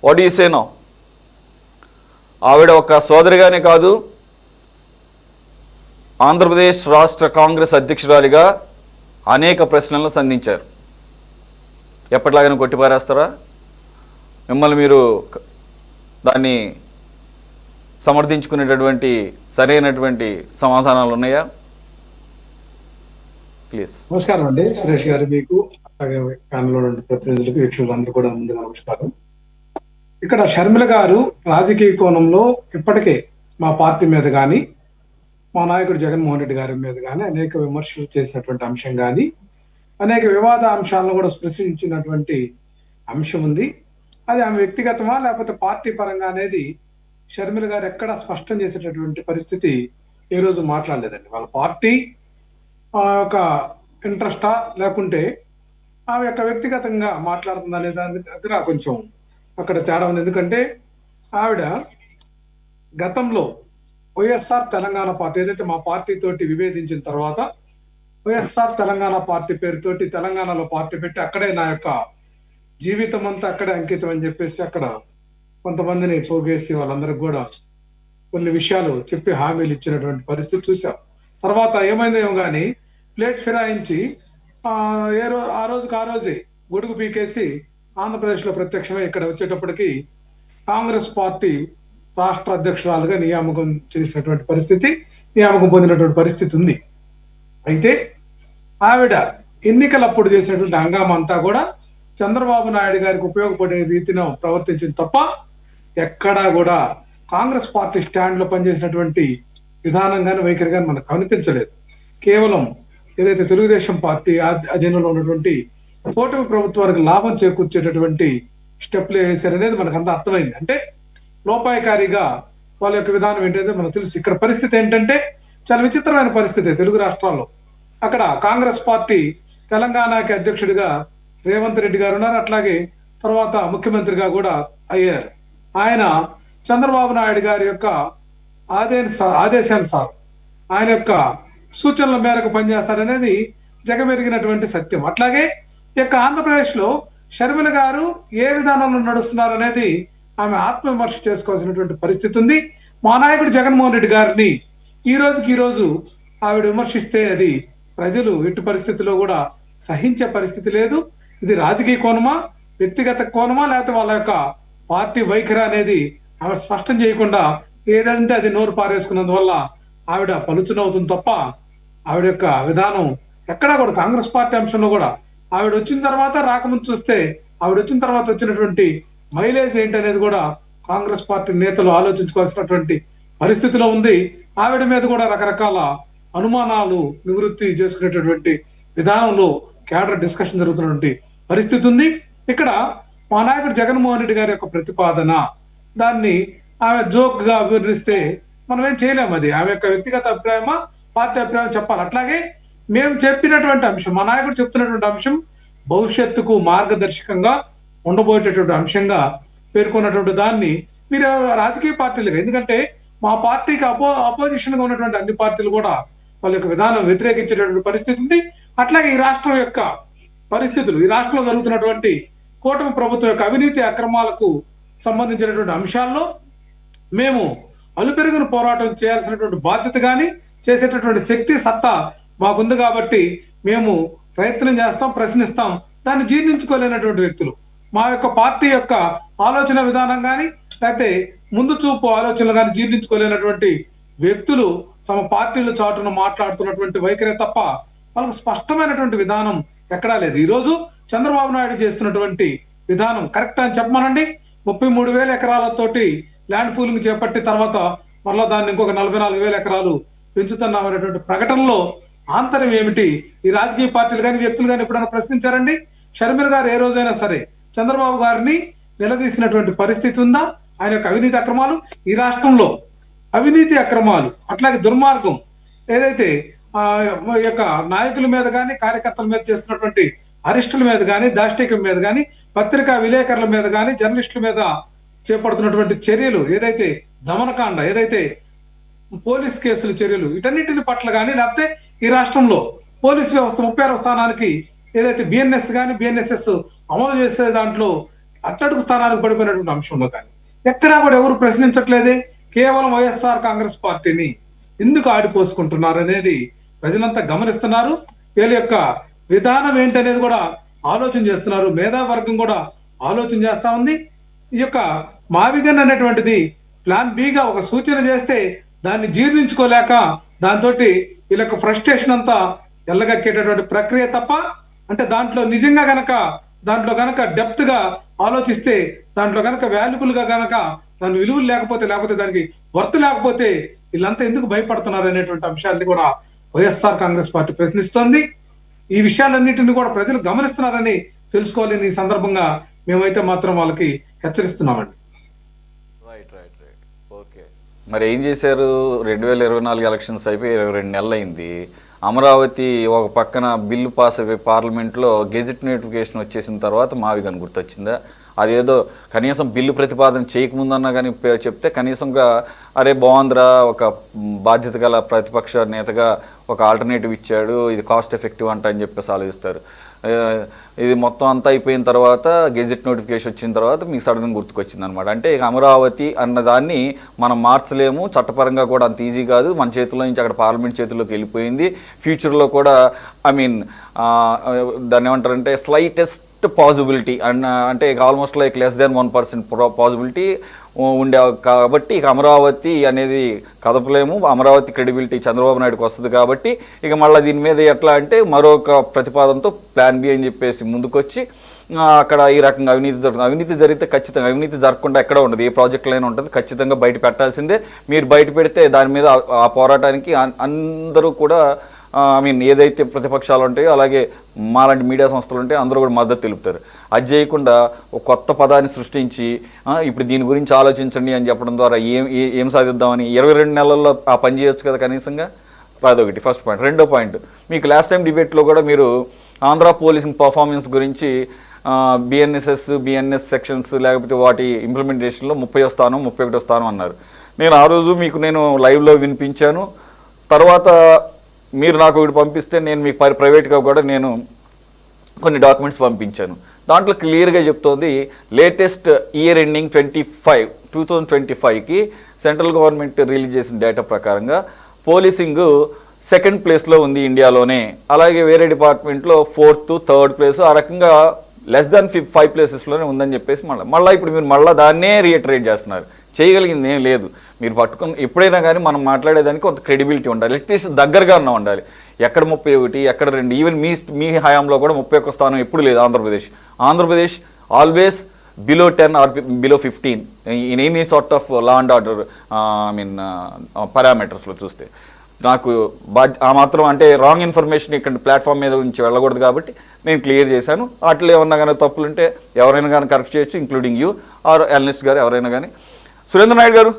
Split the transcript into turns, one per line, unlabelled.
What you say now? ఆవిడ ఒక సోదరిగానే కాదు, ఆంధ్రప్రదేశ్ రాష్ట్ర కాంగ్రెస్ అధ్యక్షురాలిగా అనేక ప్రశ్నలను సంధించారు. ఎప్పటిలాగానే కొట్టిపారేస్తారా? మిమ్మల్ని మీరు దాన్ని సమర్థించుకునేటటువంటి సరైనటువంటి సమాధానాలు ఉన్నాయా? ప్లీజ్.
నమస్కారం అండి సురేష్ గారు, మీకు అలాగే ప్యానెల్లో ఉన్న ప్రతినిధులకు, వీక్షకులు అందరూ కూడా ముందుగా నమస్కారం. ఇక్కడ షర్మిల గారు రాజకీయ కోణంలో ఇప్పటికే మా పార్టీ మీద కానీ, మా నాయకుడు జగన్మోహన్ రెడ్డి గారి మీద కానీ అనేక విమర్శలు చేసినటువంటి అంశం కానీ, అనేక వివాద అంశాలను కూడా స్పృశించినటువంటి అంశం ఉంది. అది ఆమె వ్యక్తిగతమా లేకపోతే పార్టీ పరంగా అనేది షర్మిల గారు ఎక్కడ స్పష్టం చేసేటటువంటి పరిస్థితి ఏ రోజు మాట్లాడలేదండి. వాళ్ళ పార్టీ ఒక ఇంట్రెస్టా లేకుంటే ఆమె యొక్క వ్యక్తిగతంగా మాట్లాడుతుంది అనే దాని దగ్గర కొంచెం అక్కడ తేడా ఉంది. ఎందుకంటే ఆవిడ గతంలో వైఎస్ఆర్ తెలంగాణ పార్టీ ఏదైతే మా పార్టీ తోటి విభేదించిన తర్వాత వైఎస్ఆర్ తెలంగాణ పార్టీ పేరుతోటి తెలంగాణలో పార్టీ పెట్టి అక్కడే నా యొక్క జీవితం అంతా అక్కడే అంకితం అని చెప్పేసి అక్కడ కొంతమందిని పోగేసి వాళ్ళందరికి కూడా కొన్ని విషయాలు చెప్పి హామీలు ఇచ్చినటువంటి పరిస్థితి చూసాం. తర్వాత ఏమైందేమో కానీ ప్లేట్ ఫిరాయించి ఆ రోజే గొడుగు పీకేసి ఆంధ్రప్రదేశ్లో ప్రత్యక్షమై ఇక్కడ వచ్చేటప్పటికి కాంగ్రెస్ పార్టీ రాష్ట్ర అధ్యక్షురాలుగా నియామకం చేసినటువంటి పరిస్థితి, నియామకం పొందినటువంటి పరిస్థితి ఉంది. అయితే ఆవిడ ఎన్నికలప్పుడు చేసినటువంటి హంగామా అంతా కూడా చంద్రబాబు నాయుడు గారికి ఉపయోగపడే రీతిలో ప్రవర్తించింది తప్ప ఎక్కడా కూడా కాంగ్రెస్ పార్టీ స్టాండ్ లో పనిచేసినటువంటి విధానం కానీ వైఖరి కానీ మనకు కనిపించలేదు. కేవలం ఏదైతే తెలుగుదేశం పార్టీ అధీనంలో ఉన్నటువంటి కూటమి ప్రభుత్వానికి లాభం చేకూర్చేటటువంటి స్టెప్లు వేశారనేది మనకు అంతా అర్థమైంది. అంటే లోపాయకారిగా వాళ్ళ యొక్క విధానం ఏంటంటే మనకు తెలుసు. ఇక్కడ పరిస్థితి ఏంటంటే చాలా విచిత్రమైన పరిస్థితి తెలుగు రాష్ట్రాల్లో. అక్కడ కాంగ్రెస్ పార్టీ తెలంగాణకి అధ్యక్షుడిగా రేవంత్ రెడ్డి గారు ఉన్నారు, అట్లాగే తర్వాత ముఖ్యమంత్రిగా కూడా అయ్యారు. ఆయన చంద్రబాబు నాయుడు గారి యొక్క ఆదేశానుసారం ఆయన యొక్క సూచనల మేరకు పనిచేస్తాడనేది జగమెరిగినటువంటి సత్యం. అట్లాగే ఈ యొక్క ఆంధ్రప్రదేశ్ లో షర్మిల గారు ఏ విధానంలో నడుస్తున్నారు అనేది ఆమె ఆత్మవిమర్శ చేసుకోవాల్సినటువంటి పరిస్థితి ఉంది. మా నాయకుడు జగన్మోహన్ రెడ్డి గారిని ఈ రోజు ఆవిడ విమర్శిస్తే అది ప్రజలు ఎట్టి పరిస్థితిలో కూడా సహించే పరిస్థితి లేదు. ఇది రాజకీయ కోణమా, వ్యక్తిగత కోణమా, లేకపోతే వాళ్ళ యొక్క పార్టీ వైఖరి అనేది ఆవిడ స్పష్టం చేయకుండా ఏదంటే అది నోరు పారేసుకున్నందువల్ల ఆవిడ పలుచునవుతుంది తప్ప ఆవిడ యొక్క విధానం ఎక్కడా కూడా కాంగ్రెస్ పార్టీ అంశంలో కూడా ఆవిడ వచ్చిన తర్వాత రాకముందు చూస్తే ఆవిడ వచ్చిన తర్వాత వచ్చినటువంటి మైలేజ్ ఏంటనేది కూడా కాంగ్రెస్ పార్టీ నేతలు ఆలోచించుకోవాల్సినటువంటి పరిస్థితిలో ఉంది. ఆవిడ మీద కూడా రకరకాల అనుమానాలు నివృత్తి చేసుకునేటటువంటి విధానంలో క్యాడర్ డిస్కషన్ జరుగుతున్నటువంటి పరిస్థితి ఉంది. ఇక్కడ మా నాయకుడు జగన్మోహన్ రెడ్డి గారి యొక్క ప్రతిపాదన దాన్ని ఆమె జోక్ గా వివరిస్తే మనం ఏం చేయలేము. అది ఆమె యొక్క వ్యక్తిగత అభిప్రాయమా, పార్టీ అభిప్రాయం చెప్పాలి. అట్లాగే మేము చెప్పినటువంటి అంశం, మా నాయకుడు చెప్తున్నటువంటి అంశం భవిష్యత్తుకు మార్గదర్శకంగా ఉండబోయేటటువంటి అంశంగా పేర్కొన్నటువంటి దాన్ని మీరు రాజకీయ పార్టీలుగా, ఎందుకంటే మా పార్టీకి అపోజిషన్ గా ఉన్నటువంటి అన్ని పార్టీలు కూడా వాళ్ళ యొక్క విధానం వ్యతిరేకించేటటువంటి పరిస్థితి ఉంది. అట్లాగే ఈ రాష్ట్రం యొక్క పరిస్థితులు, ఈ రాష్ట్రంలో జరుగుతున్నటువంటి కూటమి ప్రభుత్వం యొక్క అవినీతి అక్రమాలకు సంబంధించినటువంటి అంశాల్లో మేము అలుపెరుగున పోరాటం చేయాల్సినటువంటి బాధ్యత కానీ చేసేటటువంటి శక్తి సత్తా మాకుంది. కాబట్టి మేము ప్రయత్నం చేస్తాం, ప్రశ్నిస్తాం. దాన్ని జీర్ణించుకోలేనటువంటి వ్యక్తులు, మా యొక్క పార్టీ యొక్క ఆలోచన విధానం కానీ లేకపోతే ముందు చూపు ఆలోచనలు కానీ జీర్ణించుకోలేనటువంటి వ్యక్తులు తమ పార్టీల చాటును మాట్లాడుతున్నటువంటి వైఖరే తప్ప వాళ్ళకు స్పష్టమైనటువంటి విధానం ఎక్కడా లేదు. ఈ రోజు చంద్రబాబు నాయుడు చేస్తున్నటువంటి విధానం కరెక్ట్ అని చెప్పమనండి. 33,000 ఎకరాలతోటి ల్యాండ్ పూలింగ్ చేపట్టి తర్వాత మరలా దాన్ని ఇంకొక 44,000 ఎకరాలు పెంచుతున్నామనేటువంటి ప్రకటనలో ఆంతర్యం ఏమిటి? ఈ రాజకీయ పార్టీలు కానీ వ్యక్తులు కానీ ఎప్పుడైనా ప్రశ్నించారండి? షర్మిల గారు ఏ రోజైనా సరే చంద్రబాబు గారిని నిలదీసినటువంటి పరిస్థితి ఉందా? ఆయన యొక్క అవినీతి అక్రమాలు, ఈ రాష్ట్రంలో అవినీతి అక్రమాలు అట్లాగే దుర్మార్గం ఏదైతే యొక్క నాయకుల మీద కానీ కార్యకర్తల మీద చేస్తున్నటువంటి అరెస్టుల మీద కానీ, దాష్టికం మీద కానీ, పత్రికా విలేకరుల మీద కానీ, జర్నలిస్టుల మీద చేపడుతున్నటువంటి చర్యలు, ఏదైతే దమనకాండ, ఏదైతే పోలీస్ కేసుల చర్యలు, వీటన్నిటిని పట్ల కానీ లేకపోతే ఈ రాష్ట్రంలో పోలీస్ వ్యవస్థ 36వ స్థానానికి ఏదైతే బిఎన్ఎస్ కానీ బిఎన్ఎస్ఎస్ అమలు చేసే దాంట్లో అట్టడుగు స్థానానికి పడిపోయినటువంటి అంశంలో కానీ ఎక్కడా కూడా ఎవరు ప్రశ్నించట్లేదే. కేవలం వైఎస్ఆర్ కాంగ్రెస్ పార్టీని ఎందుకు ఆడిపోసుకుంటున్నారు అనేది ప్రజలంతా గమనిస్తున్నారు. వీళ్ళ యొక్క విధానం ఏంటనేది కూడా ఆలోచన చేస్తున్నారు. మేధావర్గం కూడా ఆలోచన చేస్తా ఉంది. ఈ యొక్క మావిగన్ అనేటువంటిది ప్లాన్ బిగా ఒక సూచన చేస్తే దాన్ని జీర్ణించుకోలేక దాంతో వీళ్ళకి ఫ్రస్ట్రేషన్ అంతా ఎల్లగక్కేటటువంటి ప్రక్రియ తప్ప, అంటే దాంట్లో నిజంగా దాంట్లో గనక డెప్త్ గా ఆలోచిస్తే, దాంట్లో గనక వాల్యుబుల్ గా గనక దాని విలువలు లేకపోతే దానికి వర్త్ లేకపోతే వీళ్ళంతా ఎందుకు భయపడుతున్నారు అనేటువంటి అంశాన్ని కూడా వైఎస్ఆర్ కాంగ్రెస్ పార్టీ ప్రశ్నిస్తోంది. ఈ విషయాలన్నింటినీ కూడా ప్రజలు గమనిస్తున్నారని తెలుసుకోవాలని ఈ సందర్భంగా మేమైతే మాత్రం వాళ్ళకి హెచ్చరిస్తున్నామండి.
Right right right okay. మరి ఏం చేశారు? 2024 ఎలక్షన్స్ అయిపోయి 22 నెలలు అయింది. అమరావతి ఒక పక్కన బిల్లు పాస్ అయిపోయి పార్లమెంట్లో గెజెట్ నోటిఫికేషన్ వచ్చేసిన తర్వాత మావిగన్ గుర్తొచ్చిందా? అదేదో కనీసం బిల్లు ప్రతిపాదన చేయకముందన్నా కానీ చెప్తే కనీసంగా అరే బాగుందిరా, ఒక బాధ్యత గల ప్రతిపక్ష నేతగా ఒక ఆల్టర్నేటివ్ ఇచ్చాడు, ఇది కాస్ట్ ఎఫెక్టివ్ అంట అని చెప్పేసి ఆలోచిస్తారు. ఇది మొత్తం అంతా అయిపోయిన తర్వాత గెజెట్ నోటిఫికేషన్ వచ్చిన తర్వాత మీకు సడన్గా గుర్తుకొచ్చింది అనమాట. అంటే ఇక అమరావతి అన్నదాన్ని మనం మార్చలేము, చట్టపరంగా కూడా అంత ఈజీ కాదు, మన చేతిలో నుంచి అక్కడ పార్లమెంట్ చేతుల్లోకి వెళ్ళిపోయింది. ఫ్యూచర్లో కూడా దాన్ని ఏమంటారంటే స్లైటెస్ట్ పాసిబిలిటీ అంటే almost like less than 1% possibility ఉండే కాబట్టి ఇక అమరావతి అనేది కదపలేము. అమరావతి క్రెడిబిలిటీ చంద్రబాబు నాయుడుకి వస్తుంది కాబట్టి ఇక మళ్ళీ దీని మీద ఎట్లా అంటే మరొక ప్రతిపాదనతో ప్లాన్ బి అని చెప్పేసి ముందుకొచ్చి అక్కడ ఈ రకంగా అవినీతి జరుగుతుంది. అవినీతి జరిగితే ఖచ్చితంగా, అవినీతి జరగకుండా ఎక్కడ ఉండదు, ఏ ప్రాజెక్టులైనా ఉంటుంది, ఖచ్చితంగా బయట పెట్టాల్సిందే. మీరు బయట పెడితే దాని మీద ఆ పోరాటానికి అందరూ కూడా ఏదైతే ప్రతిపక్షాలు ఉంటాయో అలాగే మాలాంటి మీడియా సంస్థలు ఉంటాయో అందరూ కూడా మద్దతు తెలుపుతారు. అది చేయకుండా ఒక కొత్త పదాన్ని సృష్టించి ఇప్పుడు దీని గురించి ఆలోచించండి అని చెప్పడం ద్వారా ఏం సాధిద్దామని 22 నెలల్లో ఆ పని చేయొచ్చు కదా కనీసంగా. అదొకటి ఫస్ట్ పాయింట్. రెండో పాయింట్, మీకు లాస్ట్ టైం డిబేట్లో కూడా మీరు ఆంధ్ర పోలీసింగ్ పర్ఫార్మెన్స్ గురించి బిఎన్ఎస్ సెక్షన్స్ లేకపోతే వాటి ఇంప్లిమెంటేషన్లో 30వ స్థానం 31వ స్థానం అన్నారు. నేను ఆ రోజు మీకు నేను లైవ్లో వినిపించాను. తర్వాత మీరు నాకు ఒకటి పంపిస్తే నేను మీకు ప్రైవేట్గా కూడా నేను కొన్ని డాక్యుమెంట్స్ పంపించాను. దాంట్లో క్లియర్గా చెప్తోంది లేటెస్ట్ ఇయర్ ఎండింగ్ 2025కి సెంట్రల్ గవర్నమెంట్ రిలీజ్ చేసిన డేటా ప్రకారంగా పోలీసింగ్ 2nd ప్లేస్లో ఉంది ఇండియాలోనే. అలాగే వేరే డిపార్ట్మెంట్లో 4th 3rd ప్లేస్, ఆ రకంగా లెస్ దాన్ 5 ప్లేసెస్లోనే ఉందని చెప్పేసి మళ్ళీ ఇప్పుడు మీరు మళ్ళీ దాన్నే రీఇటరేట్ చేస్తున్నారు. చేయగలిగింది ఏం లేదు. మీరు పట్టుకుని ఎప్పుడైనా కానీ మనం మాట్లాడేదానికి కొంత క్రెడిబిలిటీ ఉండాలి, అట్లీస్ట్ దగ్గరగా ఉండాలి. ఎక్కడ 31, ఎక్కడ 2, ఈవెన్ మీ హయాంలో కూడా 31వ స్థానం ఎప్పుడు లేదు Andhra Pradesh always below 10 or below 15 in any sort of law and order పారామీటర్స్లో చూస్తే. నాకు ఆ మాత్రం అంటే రాంగ్ ఇన్ఫర్మేషన్ ఇక్కడ ప్లాట్ఫామ్ మీద నుంచి వెళ్ళకూడదు కాబట్టి నేను క్లియర్ చేశాను. అట్లా ఏమన్నా కానీ తప్పులుంటే ఎవరైనా కానీ కరెక్ట్ చేయొచ్చు, ఇంక్లూడింగ్ యూ ఆర్ ఎల్నిస్ట్ గారు ఎవరైనా కానీ. సురేంద్ర నాయుడు గారు,